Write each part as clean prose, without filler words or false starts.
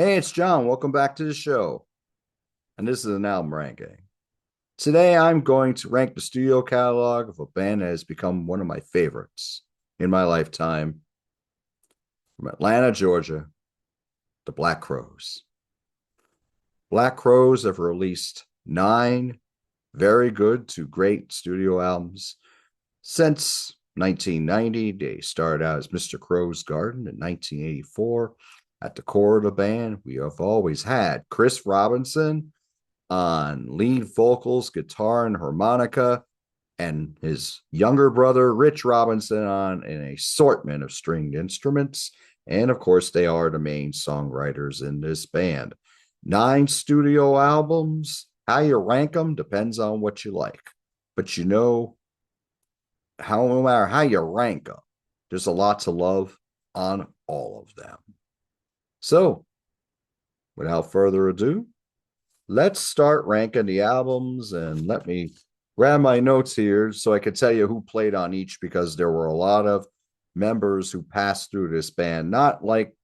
Hey, it's John. Welcome back to the show. And this is an album ranking. Today, I'm going to rank the studio catalog of a band that has become one of my favorites in my lifetime. From Atlanta, Georgia, the Black Crowes. Black Crowes have released 9 very good to great studio albums since 1990. They started out as Mr. Crow's Garden in 1984. At the core of the band, we have always had Chris Robinson on lead vocals, guitar, and harmonica, and his younger brother, Rich Robinson, on an assortment of stringed instruments. And of course, they are the main songwriters in this band. 9 studio albums. How you rank them depends on what you like. But no matter how you rank them, there's a lot to love on all of them. So, without further ado, let's start ranking the albums, and let me grab my notes here so I could tell you who played on each, because there were a lot of members who passed through this band, not like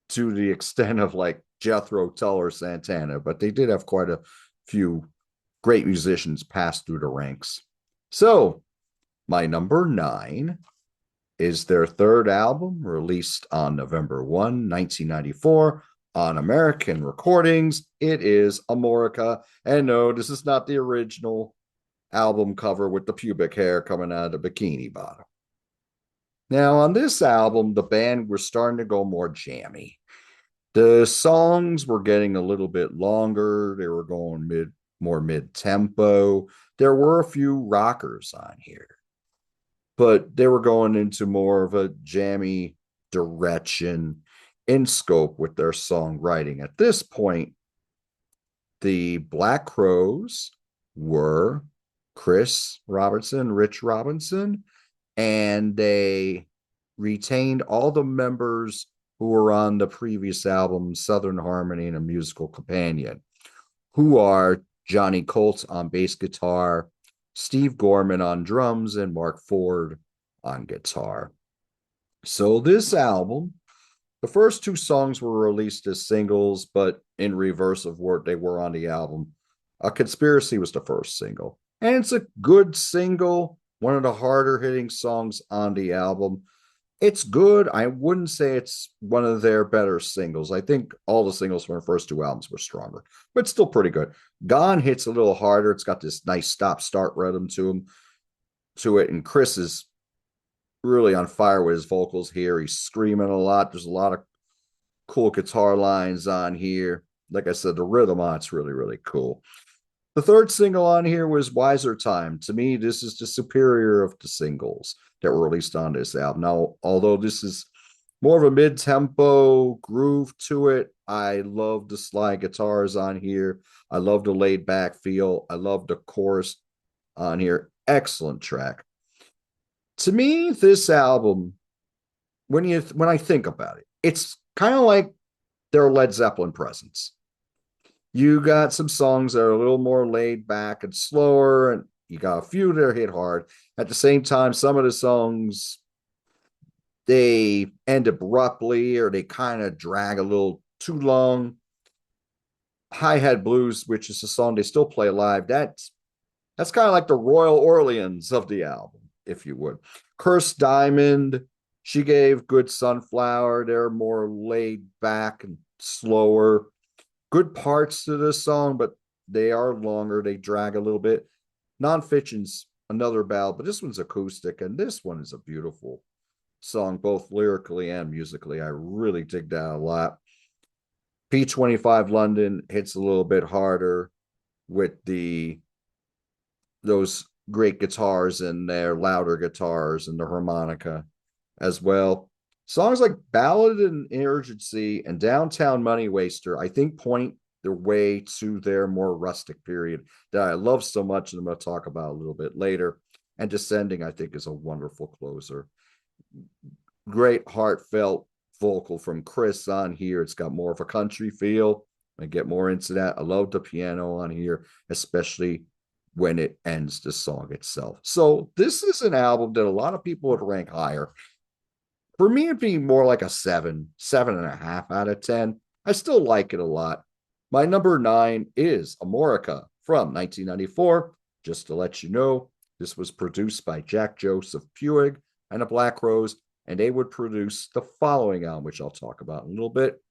to the extent of like Jethro Tull or Santana, but they did have quite a few great musicians pass through the ranks. So, my number 9 is their third album, released on November 1, 1994, on American Recordings. It is Amorica. And no, this is not the original album cover with the pubic hair coming out of the bikini bottom. Now, on this album, the band were starting to go more jammy. The songs were getting a little bit longer. They were going more mid-tempo. There were a few rockers on here, but they were going into more of a jammy direction in scope with their songwriting. At this point, the Black Crowes were Chris Robinson, Rich Robinson, and they retained all the members who were on the previous album, Southern Harmony and a Musical Companion, who are Johnny Colt on bass guitar, Steve Gorman on drums, and Mark Ford on guitar. So this album, the first 2 songs were released as singles, but in reverse of what they were on the album. A Conspiracy was the first single, and it's a good single, one of the harder hitting songs on the album. It's good. I wouldn't say it's one of their better singles. I think all the singles from the first 2 albums were stronger, but still pretty good. Gone hits a little harder. It's got this nice stop-start rhythm to it, and Chris is really on fire with his vocals here. He's screaming a lot. There's a lot of cool guitar lines on here. Like I said, the rhythm on it's really, really cool. The third single on here was Wiser Time. To me, this is the superior of the singles that were released on this album. Now, although this is more of a mid-tempo groove to it, I love the slide guitars on here. I love the laid-back feel. I love the chorus on here. Excellent track. To me, this album, when I think about it, it's kind of like their Led Zeppelin presence. You got some songs that are a little more laid back and slower, and you got a few that are hit hard. At the same time, some of the songs, they end abruptly, or they kind of drag a little too long. Hi-Hat Blues, which is a song they still play live, that's kind of like the Royal Orleans of the album, if you would. Cursed Diamond, she gave Good Sunflower. They're more laid back and slower. Good parts to this song, but they are longer. They drag a little bit. Nonfiction's another ballad, but this one's acoustic, and this one is a beautiful song, both lyrically and musically. I really dig that a lot. P25 London hits a little bit harder with those great guitars and their louder guitars and the harmonica as well. Songs like Ballad and Urgency and Downtown Money Waster, I think, point their way to their more rustic period that I love so much, and I'm going to talk about a little bit later. And Descending, I think, is a wonderful closer. Great heartfelt vocal from Chris on here. It's got more of a country feel. I get more into that. I love the piano on here, especially when it ends the song itself. So this is an album that a lot of people would rank higher. For me, it'd be more like a 7.5 out of 10. I still like it a lot. My number 9 is Amorica from 1994. Just to let you know, this was produced by Jack Joseph Puig and the Black Crowes, and they would produce the following album, which I'll talk about in a little bit.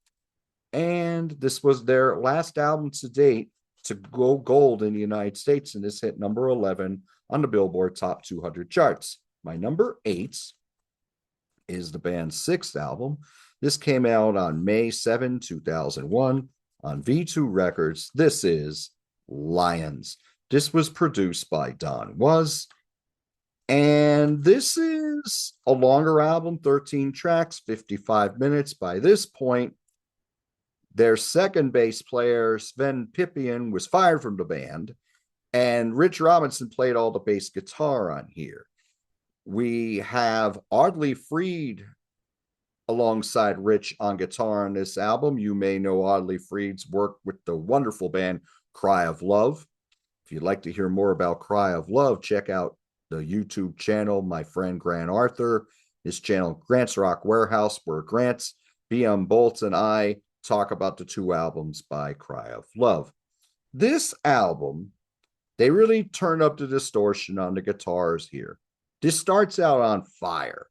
And this was their last album to date to go gold in the United States, and this hit number 11 on the Billboard Top 200 charts. My number 8 is the band's 6th album. This came out on May 7, 2001 on V2 Records. This is Lions. This was produced by Don Was. And this is a longer album, 13 tracks, 55 minutes. By this point, their second bass player, Sven Pippian, was fired from the band, and Rich Robinson played all the bass guitar on here. We have Audley Freed alongside Rich on guitar on this album. You may know Audley Freed's work with the wonderful band Cry of Love. If you'd like to hear more about Cry of Love, check out the YouTube channel, my friend Grant Arthur, his channel Grant's Rock Warehouse, where Grant's BM Bolts and I talk about the 2 albums by Cry of Love. This album, they really turn up the distortion on the guitars here. This starts out on fire.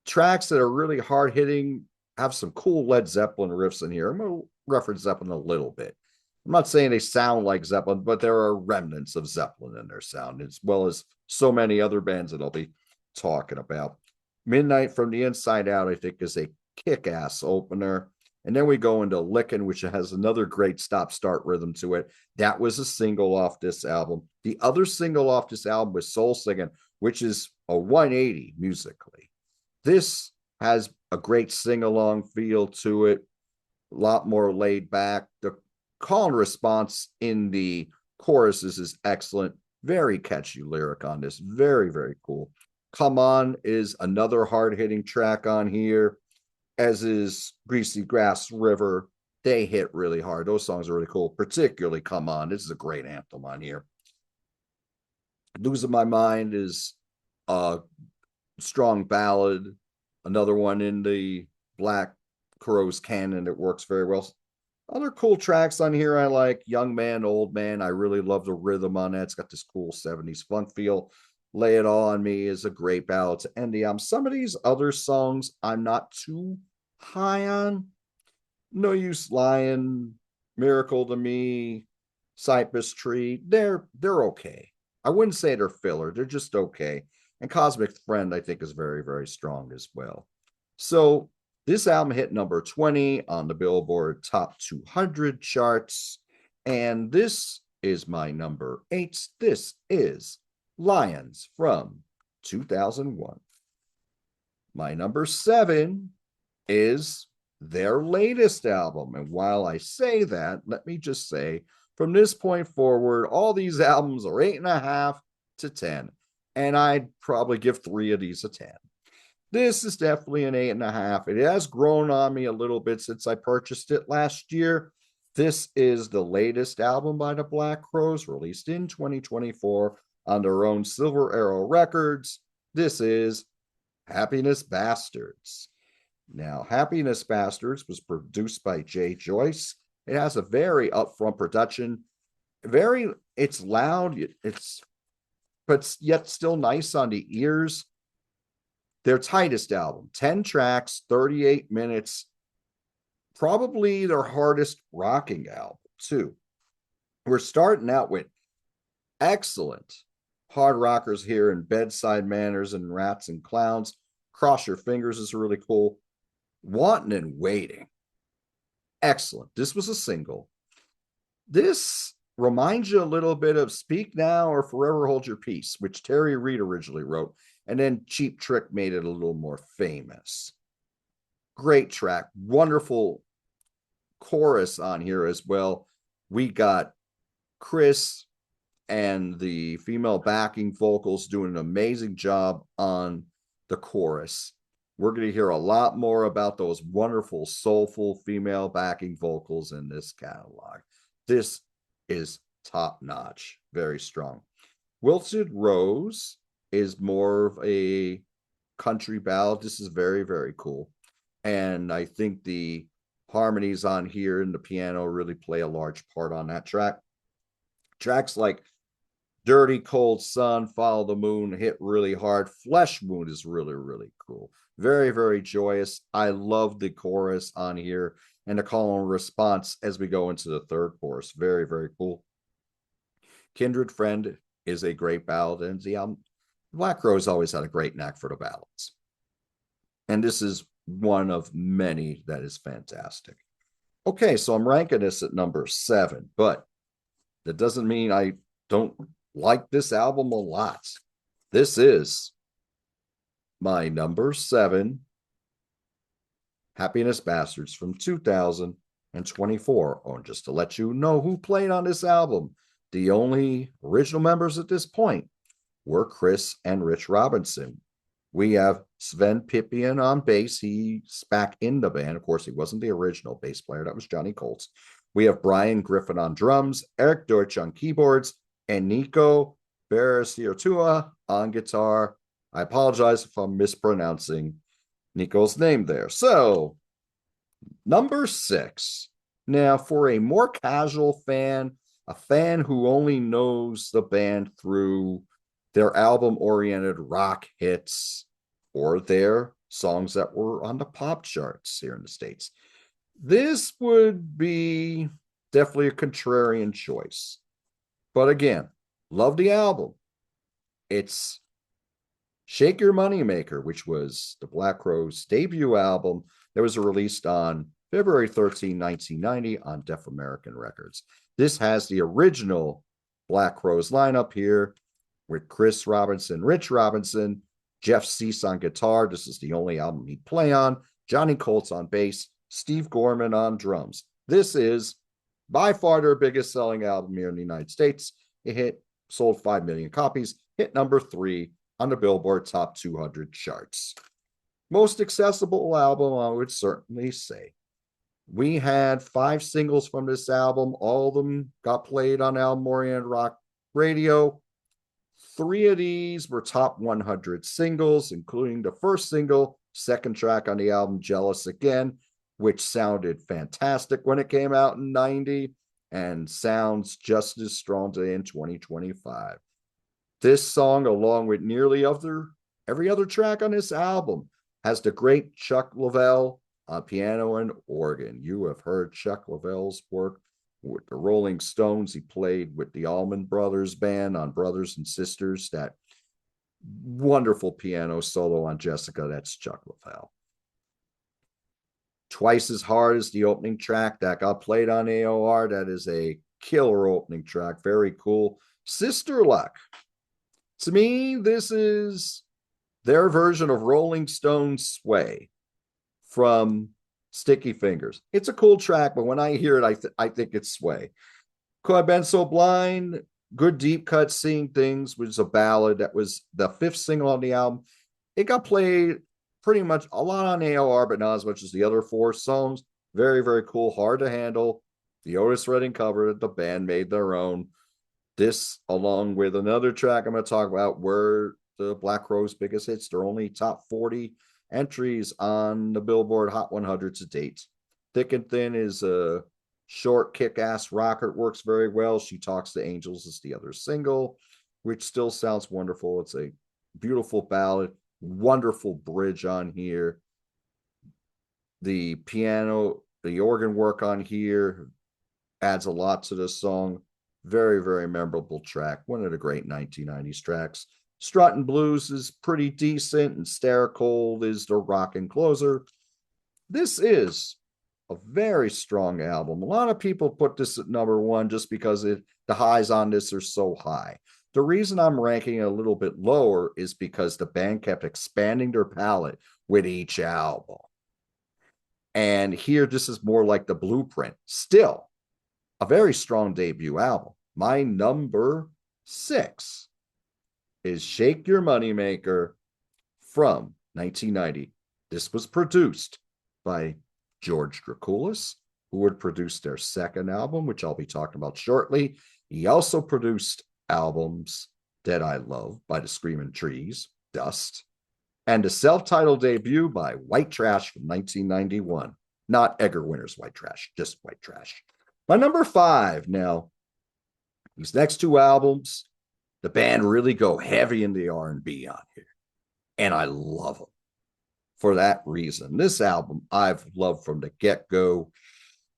Tracks that are really hard hitting, have some cool Led Zeppelin riffs in here. I'm going to reference Zeppelin a little bit. I'm not saying they sound like Zeppelin, but there are remnants of Zeppelin in their sound, as well as so many other bands that I'll be talking about. Midnight from the Inside Out, I think, is a kick-ass opener. And then we go into Lickin', which has another great stop-start rhythm to it. That was a single off this album. The other single off this album was Soul Singin', which is a 180 musically. This has a great sing-along feel to it, a lot more laid back. The call and response in the choruses is excellent. Very catchy lyric on this. Very, very cool. Come On is another hard-hitting track on here, as is Greasy Grass River. They hit really hard. Those songs are really cool, particularly Come On. This is a great anthem on here. Losing My Mind is a strong ballad. Another one in the Black Crowes canon that works very well. Other cool tracks on here I like. Young Man, Old Man. I really love the rhythm on that. It's got this cool 70s funk feel. Lay It All on Me is a great ballad to end the album. Some of these other songs I'm not too high on. No Use Lying, Miracle to Me, Cypress Tree. They're okay. I wouldn't say they're filler. They're just okay. And Cosmic Friend, I think, is very, very strong as well. So this album hit number 20 on the Billboard Top 200 charts. And this is my number 8. This is Lions from 2001. My number 7 is their latest album. And while I say that, let me just say, from this point forward, all these albums are 8.5 to 10. And I'd probably give 3 of these a 10. This is definitely an 8.5. It has grown on me a little bit since I purchased it last year. This is the latest album by the Black Crowes, released in 2024 on their own Silver Arrow Records. This is Happiness Bastards. Now, Happiness Bastards was produced by Jay Joyce. It has a very upfront production. It's loud, but yet still nice on the ears. Their tightest album, 10 tracks, 38 minutes. Probably their hardest rocking album, too. We're starting out with excellent hard rockers here in Bedside Manners and Rats and Clowns. Cross Your Fingers is really cool. Wanting and Waiting. Excellent. This was a single. This reminds you a little bit of Speak Now or Forever Hold Your Peace, which Terry Reid originally wrote, and then Cheap Trick made it a little more famous. Great track. Wonderful chorus on here as well. We got Chris and the female backing vocals doing an amazing job on the chorus. We're going to hear a lot more about those wonderful, soulful female backing vocals in this catalog. This is top notch, very strong. Wilted Rose is more of a country ballad. This is very, very cool. And I think the harmonies on here and the piano really play a large part on that track. Tracks like Dirty Cold Sun, Follow the Moon hit really hard. Flesh Wound is really, really cool. Very, very joyous. I love the chorus on here and the call and response as we go into the third chorus. Very, very cool. Kindred Friend is a great ballad, and the album Black Crowes always had a great knack for the ballads. And this is one of many that is fantastic. Okay, so I'm ranking this at number 7, but that doesn't mean I don't like this album a lot. This is my number 7, Happiness Bastards from 2024. Oh, and just to let you know who played on this album, the only original members at this point were Chris and Rich Robinson. We have Sven Pippian on bass. He's back in the band. Of course, he wasn't the original bass player. That was Johnny Colts. We have Brian Griffin on drums, Eric Deutsch on keyboards, and Nico Beresirtua on guitar. I apologize if I'm mispronouncing Nico's name there. So, number 6. Now, for a more casual fan, a fan who only knows the band through their album-oriented rock hits or their songs that were on the pop charts here in the States, this would be definitely a contrarian choice. But again, love the album. It's Shake Your Moneymaker, which was the Black Crowes' debut album that was released on February 13, 1990 on Deaf American Records. This has the original Black Crowes lineup here with Chris Robinson, Rich Robinson, Jeff Cease on guitar. This is the only album he'd play on. Johnny Colts on bass, Steve Gorman on drums. This is by far their biggest selling album here in the United States. It sold 5 million copies, hit number 3 on the Billboard Top 200 charts. Most accessible album, I would certainly say. We had 5 singles from this album. All of them got played on album-oriented rock radio. 3 of these were top 100 singles, including the first single, second track on the album, Jealous Again, which sounded fantastic when it came out in 90 and sounds just as strong today in 2025. This song, along with nearly every other track on this album, has the great Chuck Leavell on piano and organ. You have heard Chuck Leavell's work with the Rolling Stones. He played with the Allman Brothers Band on Brothers and Sisters. That wonderful piano solo on Jessica, that's Chuck Leavell. Twice as Hard is the opening track that got played on AOR. That is a killer opening track. Very cool. Sister Luck. To me, this is their version of Rolling Stones' Sway from Sticky Fingers. It's a cool track, but when I hear it, I think it's Sway. Could I've Been So Blind? Good Deep Cut, Seeing Things, which is a ballad that was the 5th single on the album. It got played pretty much a lot on AOR, but not as much as the other 4 songs. Very, very cool, hard to handle. The Otis Redding cover that the band made their own. This, along with another track I'm going to talk about, were the Black Crowes' biggest hits. They're only top 40 entries on the Billboard Hot 100 to date. Thick and Thin is a short, kick-ass rocker. It works very well. She Talks to Angels is the other single, which still sounds wonderful. It's a beautiful ballad. Wonderful bridge on here. The piano, the organ work on here adds a lot to the song. Very, very memorable track. One of the great 1990s tracks. Struttin' Blues is pretty decent, and Stare Cold is the rockin' closer. This is a very strong album. A lot of people put this at number 1 just because the highs on this are so high. The reason I'm ranking it a little bit lower is because the band kept expanding their palette with each album. And here, this is more like the blueprint. Still, a very strong debut album. My number 6 is Shake Your Moneymaker from 1990. This was produced by George Drakoulis, who would produce their second album, which I'll be talking about shortly. He also produced albums Dead I Love by the Screaming Trees, Dust, and a self-titled debut by White Trash from 1991. Not Edgar Winter's white trash, just white trash. My number 5 now, these next 2 albums, the band really go heavy in the R&B on here, and I love them for that reason. This album I've loved from the get-go.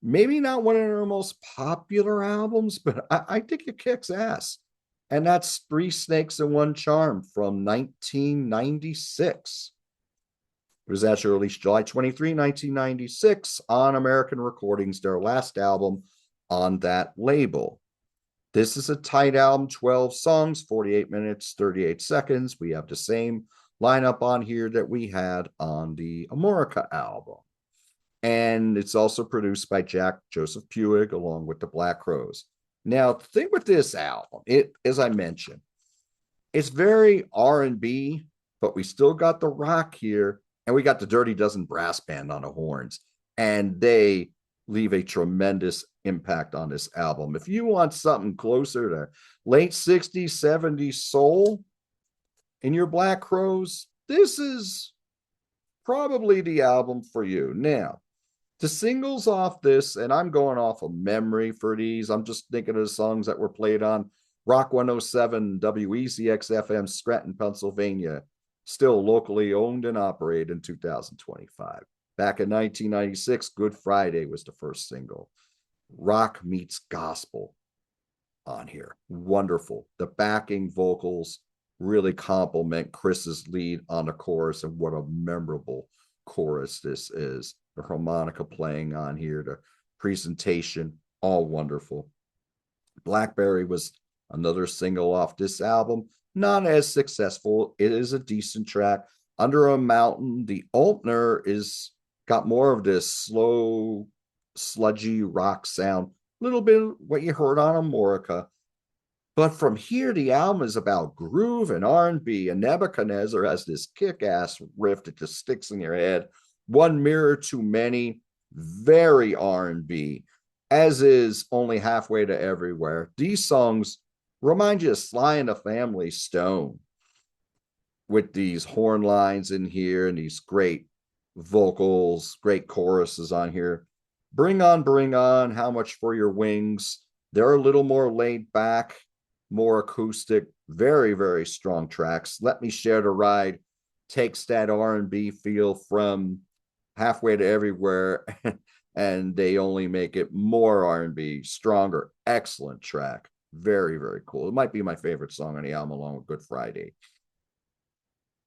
Maybe not one of their most popular albums, but I think it kicks ass. And that's Three Snakes and One Charm from 1996. It was actually released July 23, 1996 on American Recordings, their last album on that label. This is a tight album, 12 songs, 48 minutes, 38 seconds. We have the same lineup on here that we had on the Amorica album. And it's also produced by Jack Joseph Puig along with the Black Crowes. Now, the thing with this album, as I mentioned, it's very R&B, but we still got the rock here, and we got the Dirty Dozen brass band on the horns, and they leave a tremendous impact on this album. If you want something closer to late 60s, 70s soul in your Black Crowes, this is probably the album for you. Now, the singles off this, and I'm going off of memory for these. I'm just thinking of the songs that were played on Rock 107 WEZX FM, Scranton, Pennsylvania, still locally owned and operated in 2025. Back in 1996, Good Friday was the first single. Rock meets gospel on here. Wonderful. The backing vocals really complement Chris's lead on the chorus, and what a memorable chorus this is. The harmonica playing on here, the presentation, all wonderful. Blackberry was another single off this album, not as successful. It is a decent track. Under a Mountain, the opener is got more of this slow, sludgy rock sound, a little bit what you heard on Amorica. But from here, the album is about groove and R&B, and Nebuchadnezzar has this kick-ass riff that just sticks in your head. One Mirror Too Many, very R&B, as is Only Halfway to Everywhere. These songs remind you of Sly and the Family Stone, with these horn lines in here and these great vocals, great choruses on here. Bring On, How Much for Your Wings. They're a little more laid back, more acoustic, very, very strong tracks. Let Me Share the Ride takes that R&B feel from Halfway to Everywhere, and they only make it more R&B, stronger. Excellent track. Very, very cool. It might be my favorite song on the album, along with Good Friday.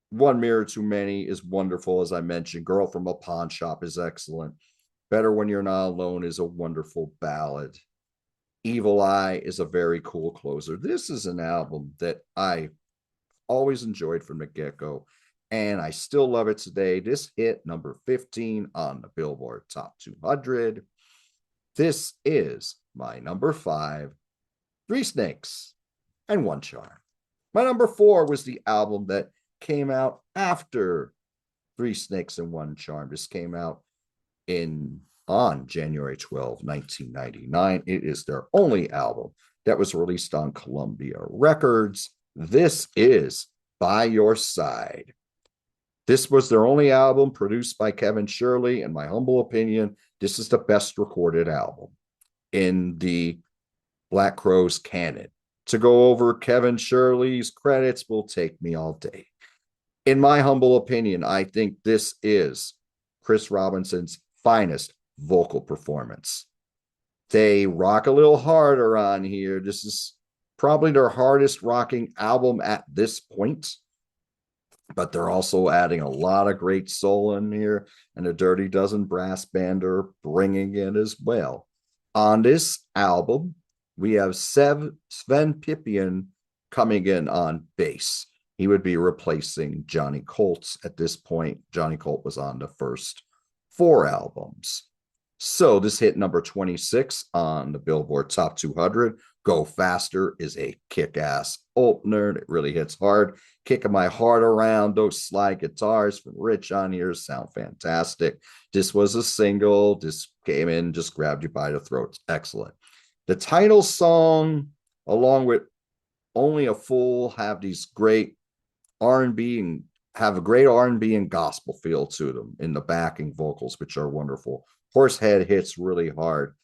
One Mirror Too Many is wonderful, as I mentioned. Girl from a Pawn Shop is excellent. Better When You're Not Alone is a wonderful ballad. Evil Eye is a very cool closer. This is an album that I always enjoyed from the get-go, and I still love it today. This hit number 15 on the Billboard Top 200. This is my number 5, Three Snakes and One Charm. My number 4 was the album that came out after Three Snakes and One Charm. This came out on January 12, 1999. It is their only album that was released on Columbia Records. This is By Your Side. This was their only album produced by Kevin Shirley. In my humble opinion, this is the best recorded album in the Black Crowes canon. To go over Kevin Shirley's credits will take me all day. In my humble opinion, I think this is Chris Robinson's finest vocal performance. They rock a little harder on here. This is probably their hardest rocking album at this point, but they're also adding a lot of great soul in here, and the Dirty Dozen brass band are bringing it as well. On this album, we have Sven Pippian coming in on bass. He would be replacing Johnny Colt at this point. Johnny Colt was on the first 4 albums. So this hit number 26 on the Billboard Top 200. Go Faster is a kick-ass opener. It really hits hard. Kicking my heart around. Those slide guitars from Rich on here sound fantastic. This was a single. This came in, just grabbed you by the throat. Excellent. The title song, along with Only a Fool, have these great R&B and have a great R&B and gospel feel to them in the backing vocals, which are wonderful. Horsehead hits really hard.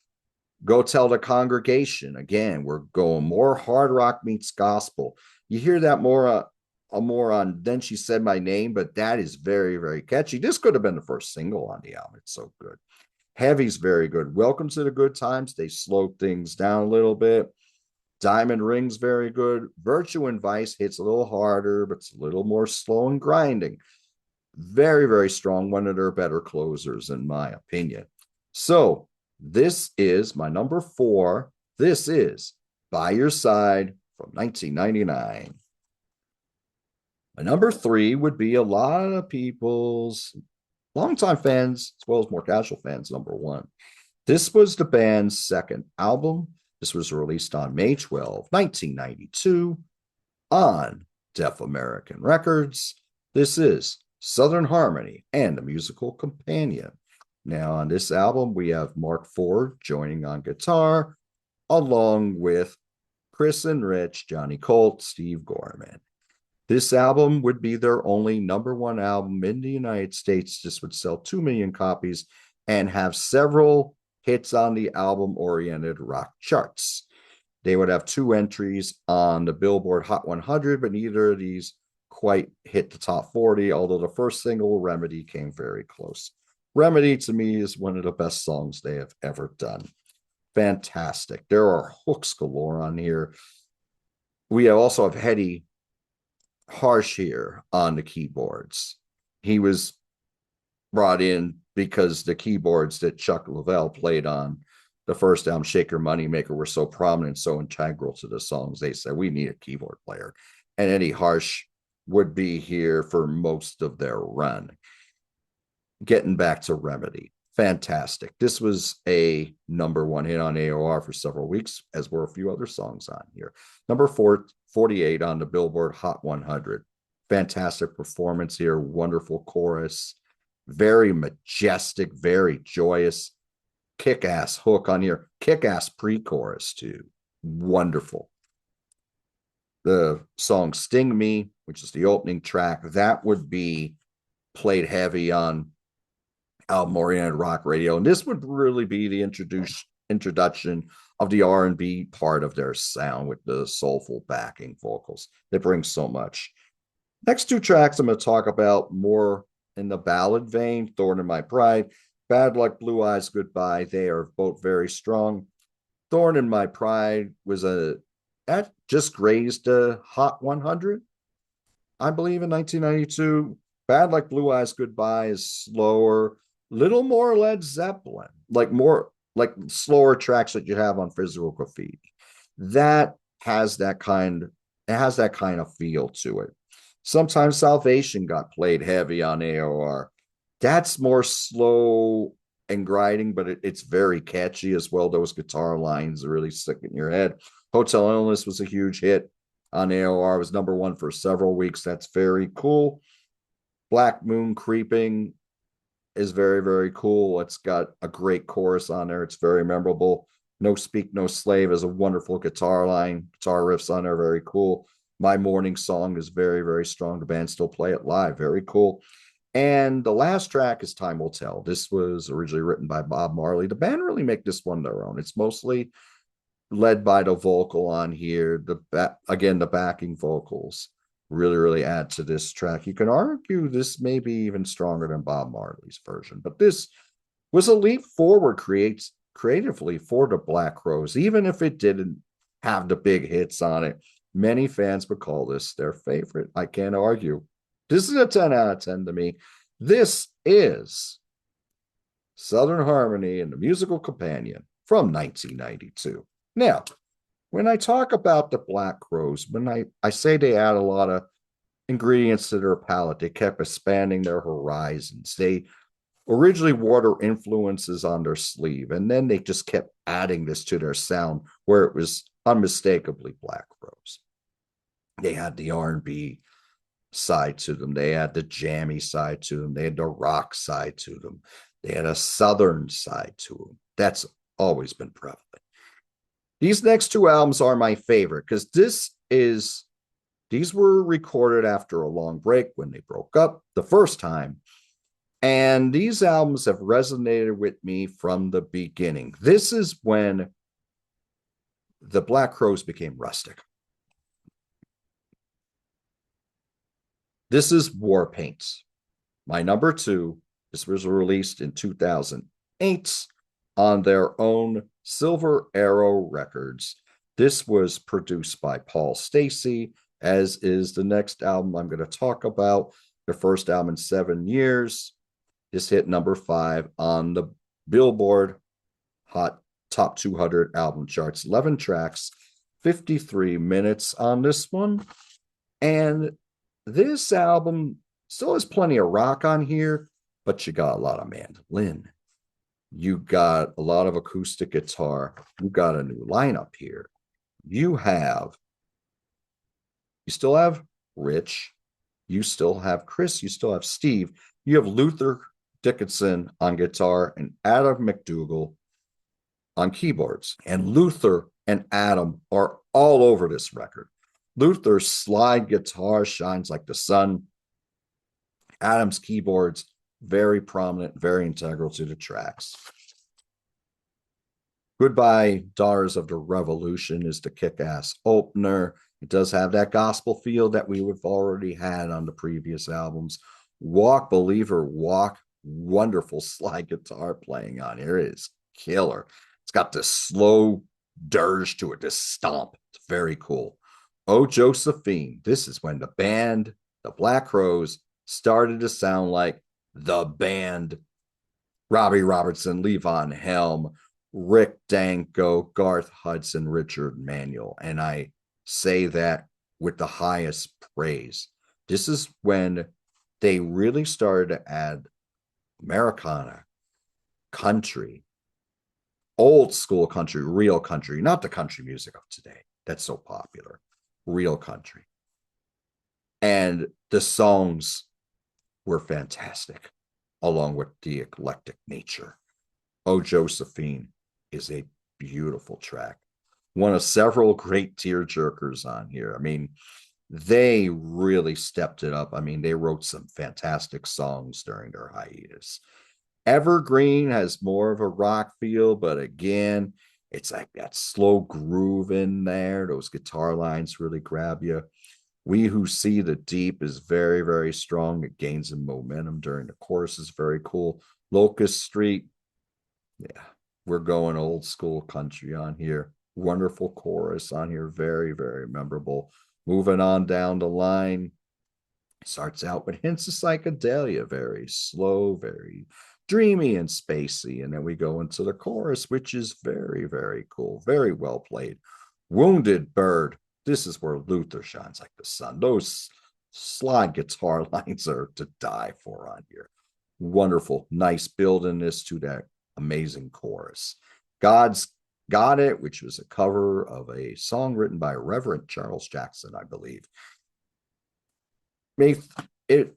Go Tell the Congregation. Again, we're going more hard rock meets gospel. You hear that more on Then She Said My Name, but that is very, very catchy. This could have been the first single on the album. It's so good. Heavy's very good. Welcome to the Good Times. They slowed things down a little bit. Diamond Ring's very good. Virtue and Vice hits a little harder, but it's a little more slow and grinding. Very, very strong. One of their better closers, in my opinion. So this is my number 4. This is By Your Side from 1999. My number 3 would be a lot of people's longtime fans, as well as more casual fans, number 1. This was the band's second album. This was released on May 12, 1992 on Deaf American Records. This is Southern Harmony and the Musical Companion. Now, on this album, we have Mark Ford joining on guitar, along with Chris and Rich, Johnny Colt, Steve Gorman. This album would be their only number 1 album in the United States. This would sell 2 million copies and have several hits on the album-oriented rock charts. They would have 2 entries on the Billboard Hot 100, but neither of these quite hit the top 40, although the first single, Remedy, came very close. Remedy, to me, is one of the best songs they have ever done. Fantastic. There are hooks galore on here. We also have Hetty Harsh here on the keyboards. He was brought in because the keyboards that Chuck Leavell played on the first album, Shake Your Moneymaker, were so prominent, so integral to the songs. They said, we need a keyboard player. And Eddie Harsh would be here for most of their run. Getting back to Remedy. Fantastic. This was a number 1 hit on AOR for several weeks, as were a few other songs on here. Number 48 on the Billboard Hot 100. Fantastic performance here. Wonderful chorus. Very majestic, very joyous. Kick-ass hook on here. Kick-ass pre-chorus, too. Wonderful. The song Sting Me, which is the opening track, that would be played heavy on album-oriented rock radio. And this would really be the introduction of the R&B part of their sound with the soulful backing vocals. They bring so much. Next 2 tracks I'm going to talk about more in the ballad vein. Thorn in My Pride, Bad Luck, Blue Eyes Goodbye. They are both very strong. Thorn in My Pride was that just grazed the Hot 100, I believe, in 1992. Bad Luck, Blue Eyes Goodbye is slower, little more Led Zeppelin, more like slower tracks that you have on Physical Graffiti. That has that kind of feel to it. Sometimes Salvation got played heavy on AOR. That's more slow and grinding, but it's very catchy as well. Those guitar lines really stick in your head. Hotel Illness was a huge hit on AOR. It was number 1 for several weeks. That's very cool. Black Moon Creeping is very, very cool. It's got a great chorus on there. It's very memorable. No Speak, No Slave is a wonderful guitar line. Guitar riffs on there, very cool. My Morning Song is very, very strong. The band still play it live. Very cool. And the last track is Time Will Tell. This was originally written by Bob Marley. The band really make this one their own. It's mostly led by the vocal on here. Again, the backing vocals really, really add to this track. You can argue this may be even stronger than Bob Marley's version, but this was a leap forward creatively for the Black Crowes, even if it didn't have the big hits on it. Many fans would call this their favorite. I can't argue. This is a 10 out of 10 to me. This is Southern Harmony and the Musical Companion from 1992. Now, when I talk about the Black Crowes, when I say they add a lot of ingredients to their palette, they kept expanding their horizons. They originally wore their influences on their sleeve, and then they just kept adding this to their sound where it was unmistakably Black Crowes. They had the R&B side to them. They had the jammy side to them. They had the rock side to them. They had a Southern side to them. That's always been prevalent. These next 2 albums are my favorite because these were recorded after a long break when they broke up the first time. And these albums have resonated with me from the beginning. This is when the Black Crowes became rustic. This is War Paints, my number 2. This was released in 2008 on their own Silver Arrow Records. This was produced by Paul Stacey, as is the next album I'm going to talk about, their first album in 7 years. This hit number 5 on the Billboard Hot Top 200 album charts. 11 tracks, 53 minutes on this one. And this album still has plenty of rock on here, but you got a lot of mandolin. You got a lot of acoustic guitar. You got a new lineup here. You still have Rich. You still have Chris. You still have Steve. You have Luther Dickinson on guitar and Adam McDougall on keyboards. And Luther and Adam are all over this record. Luther's slide guitar shines like the sun. Adam's keyboards, very prominent, very integral to the tracks. Goodbye, Daughters of the Revolution is the kick-ass opener. It does have that gospel feel that we have already had on the previous albums. Walk, Believer, Walk, wonderful slide guitar playing on here. It is killer. It's got this slow dirge to it, this stomp. It's very cool. Oh, Josephine. This is when the band, the Black Crowes, started to sound like the band. Robbie Robertson, Levon Helm, Rick Danko, Garth Hudson, Richard Manuel. And I say that with the highest praise. This is when they really started to add Americana, country, old school country, real country, not the country music of today that's so popular, real country. And the songs were fantastic, along with the eclectic nature. Oh, Josephine is a beautiful track. One of several great tearjerkers on here. I mean, they really stepped it up. I mean, they wrote some fantastic songs during their hiatus. Evergreen has more of a rock feel, but again, it's like that slow groove in there. Those guitar lines really grab you. We Who See the Deep is very, very strong. It gains in momentum during the chorus. Is very cool. Locust Street, yeah, we're going old school country on here. Wonderful chorus on here. Very, very memorable. Moving on down the line, starts out with hints of psychedelia, very slow, very dreamy and spacey. And then we go into the chorus, which is very, very cool. Very well played. Wounded Bird. This is where Luther shines like the sun. Those slide guitar lines are to die for on here. Wonderful. Nice building this to that amazing chorus. God's Got It, which was a cover of a song written by Reverend Charles Jackson, I believe. It,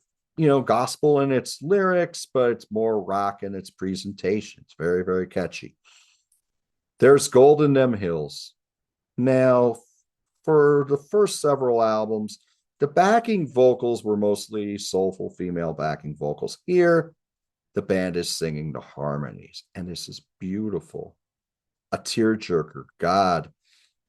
gospel in its lyrics, but it's more rock in its presentation. It's very, very catchy. There's Gold in Them Hills. Now, for the first several albums, the backing vocals were mostly soulful female backing vocals. Here, the band is singing the harmonies, and this is beautiful. A tearjerker. God,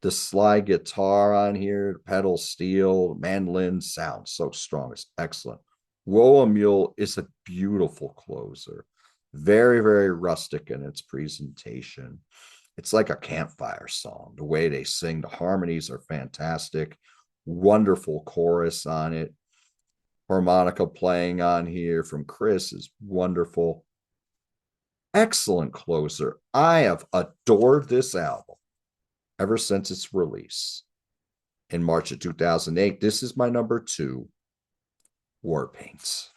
the slide guitar on here, pedal steel, mandolin sounds so strong. It's excellent. Woa Mule is a beautiful closer. Very, very rustic in its presentation. It's like a campfire song. The way they sing, the harmonies are fantastic. Wonderful chorus on it. Harmonica playing on here from Chris is wonderful. Excellent closer. I have adored this album ever since its release in March of 2008. This is my number 2, War Paints.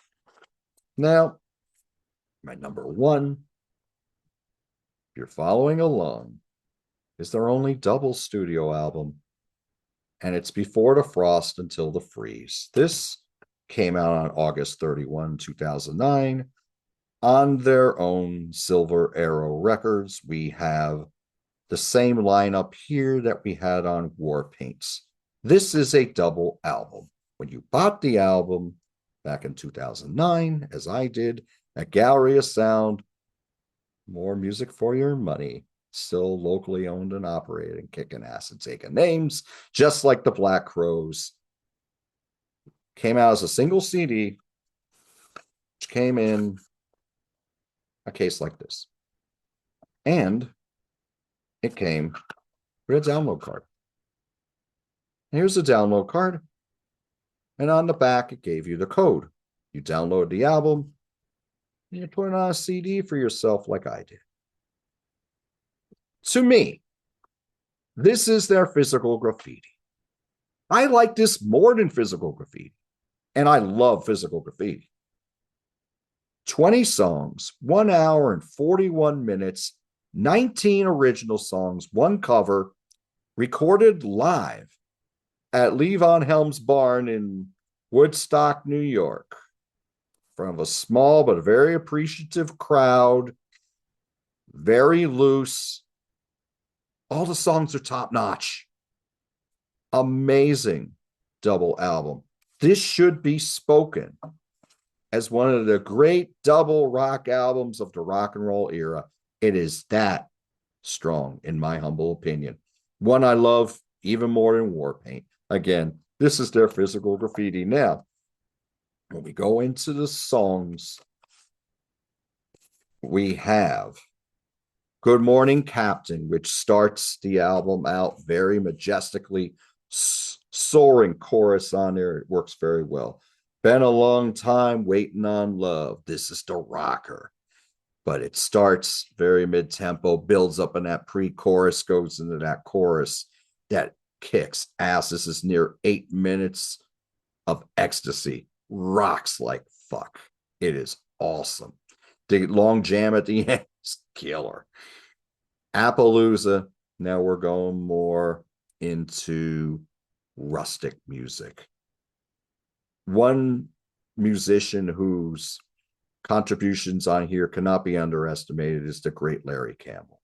Now, my number 1, if you're following along, is their only double studio album, and it's Before the Frost Until the Freeze. This came out on August 31, 2009. On their own Silver Arrow Records, we have the same lineup here that we had on War Paints. This is a double album. When you bought the album back in 2009, as I did, A gallery of sound, more music for your money. Still locally owned and operating, kicking ass and taking names, just like the Black Crowes. Came out as a single CD, which came in a case like this. And it came with a download card. Here's the download card. And on the back, it gave you the code. You download the album, and you put it on a CD for yourself like I did. To me, this is their physical graffiti. I like this more than physical graffiti. And I love physical graffiti. 20 songs, 1 hour and 41 minutes, 19 original songs, 1 cover, recorded live at Levon Helm's barn in Woodstock, New York, in front of a small but very appreciative crowd, very loose. All the songs are top notch. Amazing double album. This should be spoken as one of the great double rock albums of the rock and roll era. It is that strong, in my humble opinion. One I love even more than Warpaint. Again, this is their physical graffiti. Now, when we go into the songs, we have Good Morning Captain, which starts the album out very majestically, soaring chorus on there. It works very well. Been a long time waiting on love. This is the rocker. But it starts very mid-tempo, builds up in that pre-chorus, goes into that chorus that kicks ass. This is near 8 minutes of ecstasy. Rocks like fuck. It is awesome. The long jam at the end is killer. Appaloosa. Now we're going more into rustic music. One musician whose contributions on here cannot be underestimated is the great Larry Campbell.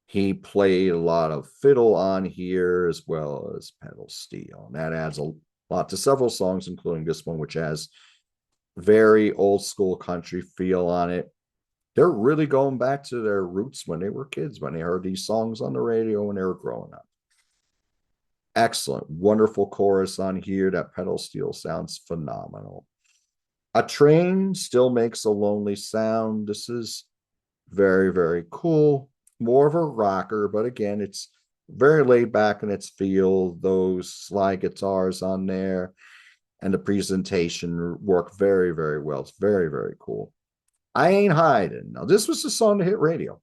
He played a lot of fiddle on here as well as pedal steel, and that adds a lot to several songs, including this one, which has very old school country feel on it. They're really going back to their roots when they were kids, when they heard these songs on the radio when they were growing up. Excellent, wonderful chorus on here. That pedal steel sounds phenomenal. A Train Still Makes a Lonely Sound. This is very, very cool. More of a rocker, but again, it's very laid back in its feel. Those slide guitars on there and the presentation work very, very well. It's very, very cool. I Ain't Hiding. Now, this was a song to hit radio.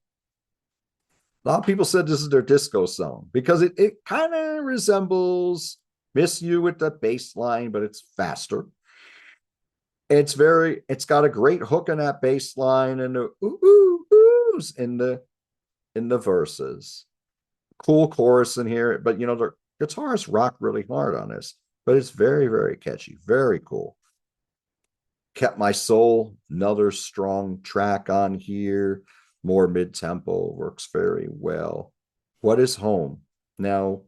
A lot of people said this is their disco song because it kind of resembles Miss You with the bass line, but it's faster. It's got a great hook in that bass line and the oohs in the verses. Cool chorus in here, but you know, the guitars rock really hard on this, but it's very, very catchy, very cool. Kept My Soul, another strong track on here, more mid-tempo, works very well. What Is Home? Now,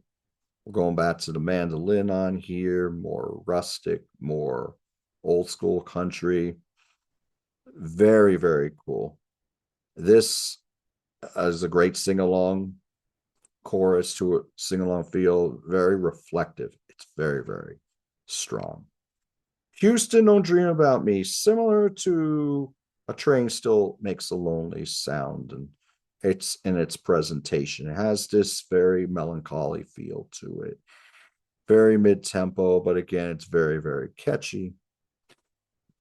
we're going back to the mandolin on here, more rustic, more old school country. Very, very cool. This is a great sing-along chorus to a sing-along feel, very reflective. It's very, very strong. Houston, Don't Dream About Me, similar to A Train Still Makes a Lonely Sound, and it's in its presentation. It has this very melancholy feel to it. Very mid-tempo, but again, it's very, very catchy.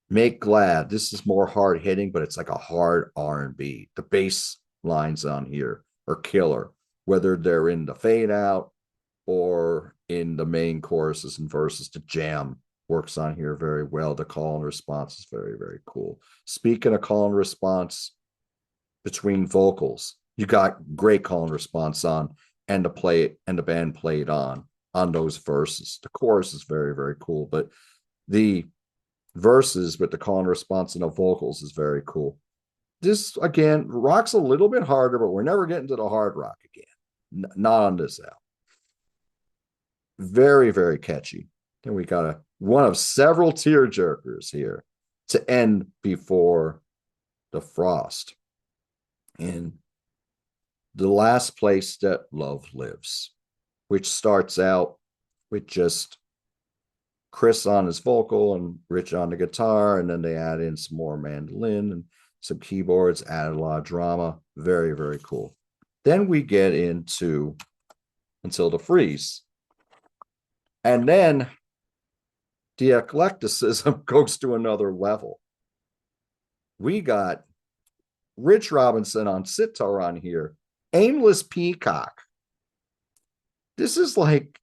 Make Glad. This is more hard-hitting, but it's like a hard R&B. The bass lines on here are killer, whether they're in the fade out or in the main choruses and verses. The jam works on here very well. The call and response is very, very cool. Speaking of call and response between vocals, you got great call and response on, and the band played on those verses. The chorus is very, very cool, but the verses with the call and response and the vocals is very cool. This again rock's a little bit harder, but we're never getting to the hard rock again. Not on this album. Very, very catchy. Then we got one of several tear jerkers here to end before the Frost in The Last Place That Love Lives, which starts out with just Chris on his vocal and Rich on the guitar, and then they add in some more mandolin and some keyboards, added a lot of drama. Very, very cool. Then we get into Until the Freeze. And then the eclecticism goes to another level. We got Rich Robinson on sitar on here, Aimless Peacock. This is like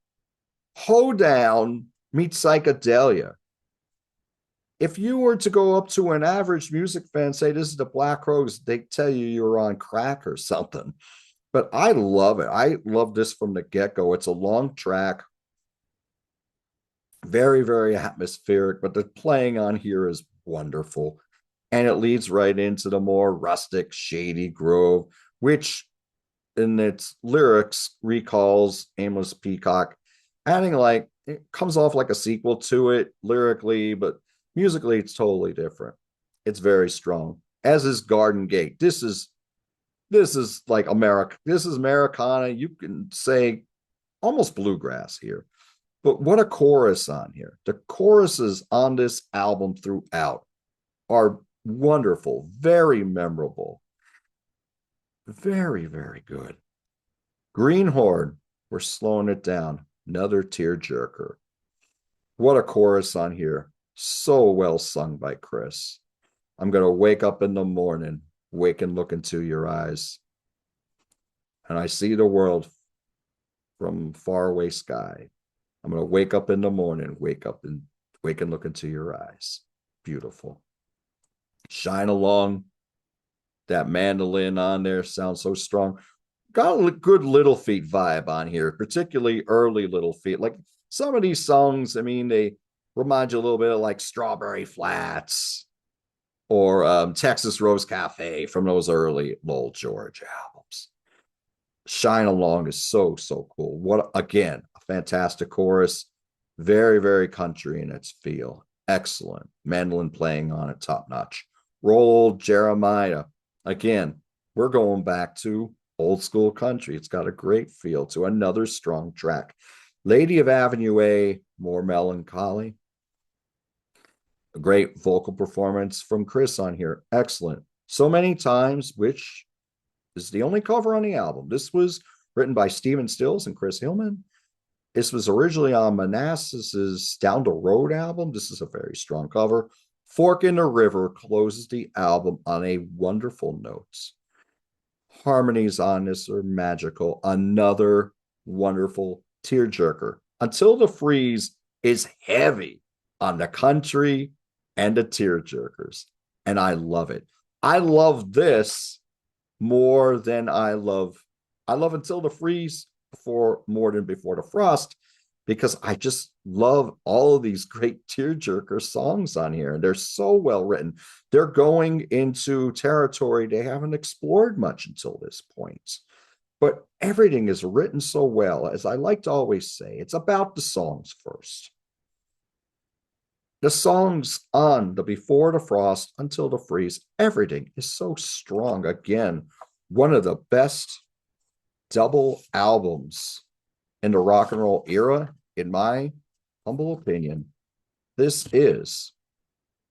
hoedown meets psychedelia. If you were to go up to an average music fan and say this is the Black Crowes, they tell you you're on crack or something. But I love it. I love this from the get-go. It's a long track, very, very atmospheric, but the playing on here is wonderful. And it leads right into the more rustic, shady grove, which in its lyrics recalls Aimless Peacock, adding like, it comes off like a sequel to it lyrically, but musically it's totally different. It's very strong, as is Garden Gate. This is like America. This is Americana. You can say almost bluegrass here. But what a chorus on here. The choruses on this album throughout are wonderful, very memorable, very, very good. Greenhorn, we're slowing it down. Another tearjerker. What a chorus on here. So well sung by Chris. I'm going to wake up in the morning, wake and look into your eyes, and I see the world from faraway sky. I'm going to wake up in the morning, wake and look into your eyes. Beautiful. Shine Along. That mandolin on there sounds so strong. Got a good Little Feat vibe on here, particularly early Little Feat. Like some of these songs, I mean, they remind you a little bit of like Strawberry Flats or Texas Rose Cafe from those early Lowell George albums. Shine Along is so, so cool. What, again, a fantastic chorus. Very, very country in its feel. Excellent. Mandolin playing on it, top notch. Roll Jeremiah. Again, we're going back to old school country. It's got a great feel to another strong track. Lady of Avenue A, more melancholy. A great vocal performance from Chris on here. Excellent. So Many Times, which is the only cover on the album. This was written by Stephen Stills and Chris Hillman. This was originally on Manassas's Down the Road album. This is a very strong cover. Fork in the River closes the album on a wonderful note. Harmonies on this are magical. Another wonderful tearjerker. Until the Freeze is heavy on the country and the tearjerkers, and I love it. I love this more than I love Until the Freeze more than Before the Frost, because I just love all of these great tearjerker songs on here. They're so well written. They're going into territory they haven't explored much until this point. But everything is written so well. As I like to always say, it's about the songs first. The songs on the Before the Frost, Until the Freeze, everything is so strong. Again, one of the best double albums in the rock and roll era, in my humble opinion. This is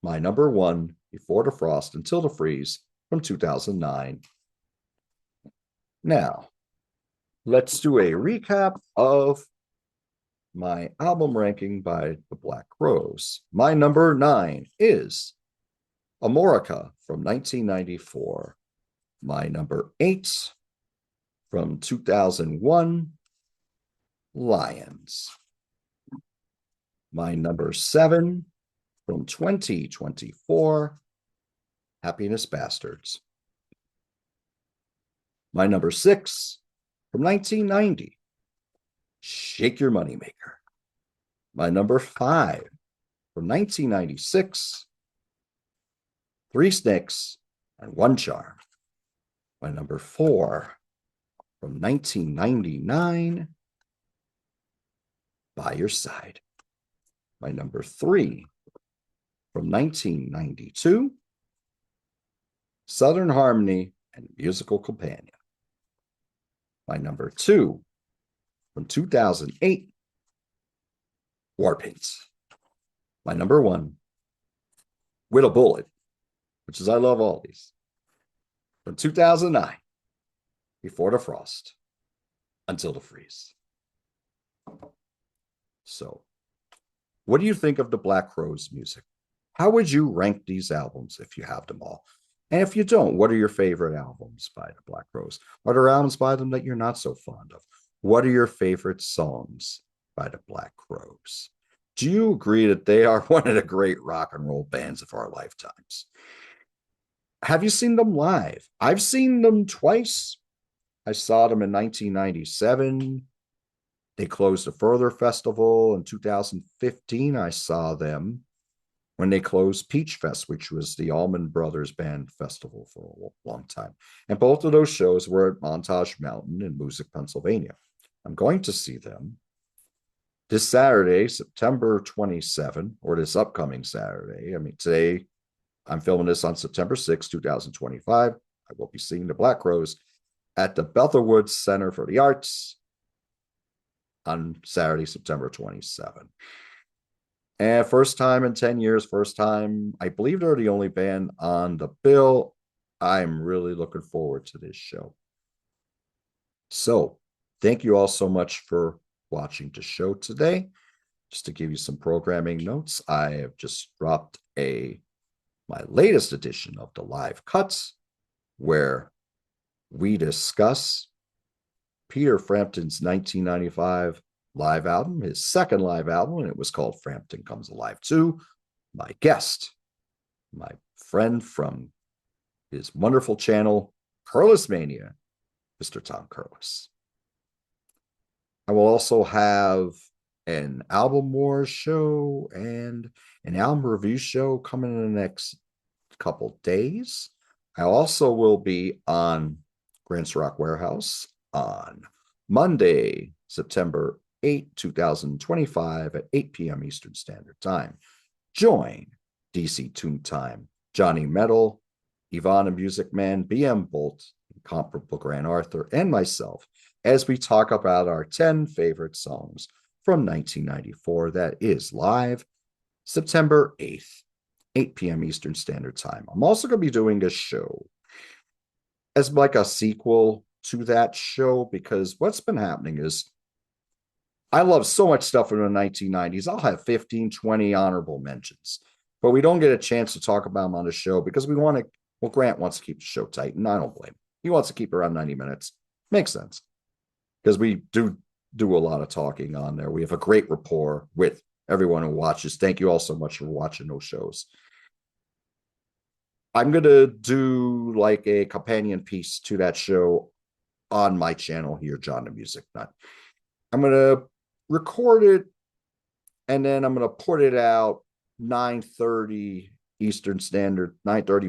my number one, Before the Frost, Until the Freeze, from 2009. Now, let's do a recap of my album ranking by the Black Crowes. My number 9 is Amorica from 1994. My number 8 from 2001, Lions. My number 7 from 2024, Happiness Bastards. My number 6 from 1990, Shake Your Moneymaker. My number 5 from 1996, Three Snakes and One Charm. My number 4 from 1999, By Your Side. My number 3 from 1992, Southern Harmony and Musical Companion. My number 2 from 2008, Warpaint. My number 1, With a Bullet, which is I love all these. From 2009, Before the Frost, Until the Freeze. So, what do you think of the Black Crowes music? How would you rank these albums if you have them all? And if you don't, what are your favorite albums by the Black Crowes? Are there albums by them that you're not so fond of? What are your favorite songs by the Black Crowes? Do you agree that they are one of the great rock and roll bands of our lifetimes? Have you seen them live? I've seen them twice. I saw them in 1997. They closed the Further Festival in 2015. I saw them when they closed Peach Fest, which was the Allman Brothers Band Festival for a long time. And both of those shows were at Montage Mountain in Moosic, Pennsylvania. I'm going to see them this Saturday, September 27, or this upcoming Saturday. I mean, today I'm filming this on September 6, 2025. I will be seeing the Black Crowes at the Bethel Center for the Arts on Saturday, September 27. And first time in 10 years, first time, I believe they're the only band on the bill. I'm really looking forward to this show. So, thank you all so much for watching the show today. Just to give you some programming notes, I have just dropped my latest edition of the Live Cuts, where we discuss Peter Frampton's 1995 live album, his second live album, and it was called Frampton Comes Alive 2. My guest, my friend from his wonderful channel, Curlis Mania, Mr. Tom Curlis. I will also have an album wars show and an album review show coming in the next couple days. I also will be on Grants Rock Warehouse on Monday, September 8, 2025 at 8 p.m. Eastern Standard Time. Join DC Tune Time, Johnny Metal, Yvonne and Music Man, BM Bolt, Incomparable Grant Arthur, and myself as we talk about our 10 favorite songs from 1994. That is live September 8th, 8 p.m. Eastern Standard Time. I'm also going to be doing a show as like a sequel to that show, because what's been happening is I love so much stuff from the 1990s. I'll have 15, 20 honorable mentions, but we don't get a chance to talk about them on the show because we want to, well, Grant wants to keep the show tight, and I don't blame him. He wants to keep around 90 minutes. Makes sense, because we do a lot of talking on there. We have a great rapport with everyone who watches. Thank you all so much for watching those shows. I'm going to do like a companion piece to that show on my channel here, John the Music Nut. I'm going to record it, and then I'm going to put it out 9:30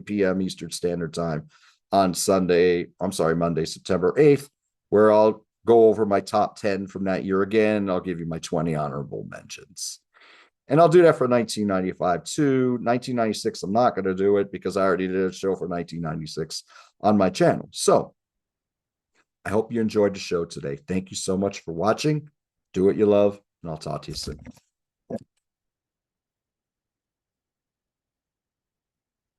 p.m. Eastern Standard Time on Monday, September 8th, where I'll go over my top 10 from that year again. I'll give you my 20 honorable mentions. And I'll do that for 1995 too. 1996, I'm not going to do it because I already did a show for 1996 on my channel. So I hope you enjoyed the show today. Thank you so much for watching. Do what you love, and I'll talk to you soon.